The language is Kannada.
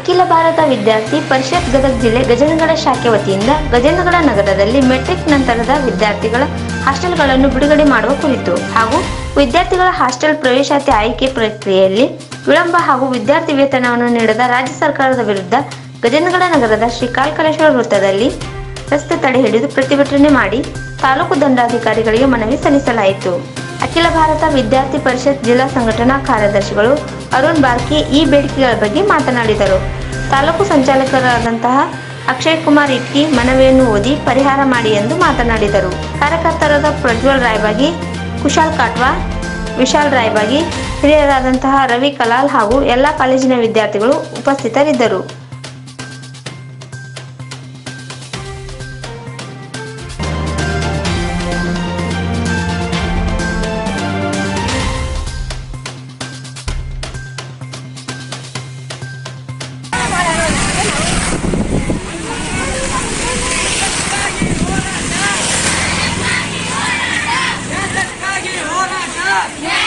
ಅಖಿಲ ಭಾರತ ವಿದ್ಯಾರ್ಥಿ ಪರಿಷತ್ ಗದಗ ಜಿಲ್ಲೆ ಗಜೇಂದ್ರಗಡ ಶಾಖೆ ವತಿಯಿಂದ ಗಜೇಂದ್ರಗಡ ನಗರದಲ್ಲಿ ಮೆಟ್ರಿಕ್ ನಂತರದ ವಿದ್ಯಾರ್ಥಿಗಳ ಹಾಸ್ಟೆಲ್ಗಳನ್ನು ಬಿಡುಗಡೆ ಮಾಡುವ ಕುರಿತು ಹಾಗೂ ವಿದ್ಯಾರ್ಥಿಗಳ ಹಾಸ್ಟೆಲ್ ಪ್ರವೇಶಾತಿ ಆಯ್ಕೆ ಪ್ರಕ್ರಿಯೆಯಲ್ಲಿ ವಿಳಂಬ ಹಾಗೂ ವಿದ್ಯಾರ್ಥಿ ವೇತನವನ್ನು ನೀಡದ ರಾಜ್ಯ ಸರ್ಕಾರದ ವಿರುದ್ಧ ಗಜೇಂದ್ರಗಡ ನಗರದ ಶ್ರೀ ಕಾಲ್ಕಲೇಶ್ವರ ವೃತ್ತದಲ್ಲಿ ರಸ್ತೆ ತಡೆ ಹಿಡಿದು ಪ್ರತಿಭಟನೆ ಮಾಡಿ ತಾಲೂಕು ದಂಡಾಧಿಕಾರಿಗಳಿಗೆ ಮನವಿ ಸಲ್ಲಿಸಲಾಯಿತು. ಅಖಿಲ ಭಾರತ ವಿದ್ಯಾರ್ಥಿ ಪರಿಷತ್ ಜಿಲ್ಲಾ ಸಂಘಟನಾ ಕಾರ್ಯದರ್ಶಿಗಳು ಅರುಣ್ ಬಾರ್ಕಿ ಈ ಬೇಡಿಕೆಗಳ ಬಗ್ಗೆ ಮಾತನಾಡಿದರು. ತಾಲೂಕು ಸಂಚಾಲಕರಾದಂತಹ ಅಕ್ಷಯ್ ಕುಮಾರ್ ಇಟ್ಟಿ ಮನವಿಯನ್ನು ಓದಿ ಪರಿಹಾರ ಮಾಡಿ ಎಂದು ಮಾತನಾಡಿದರು. ಕಾರ್ಯಕರ್ತರಾದ ಪ್ರಜ್ವಲ್ ರಾಯಬಾಗಿ, ಕುಶಾಲ್ ಕಾಟ್ವಾ, ವಿಶಾಲ್ ರಾಯಬಾಗಿ, ಹಿರಿಯರಾದಂತಹ ರವಿ ಕಲಾಲ್ ಹಾಗೂ ಎಲ್ಲಾ ಕಾಲೇಜಿನ ವಿದ್ಯಾರ್ಥಿಗಳು ಉಪಸ್ಥಿತರಿದ್ದರು. Yeah!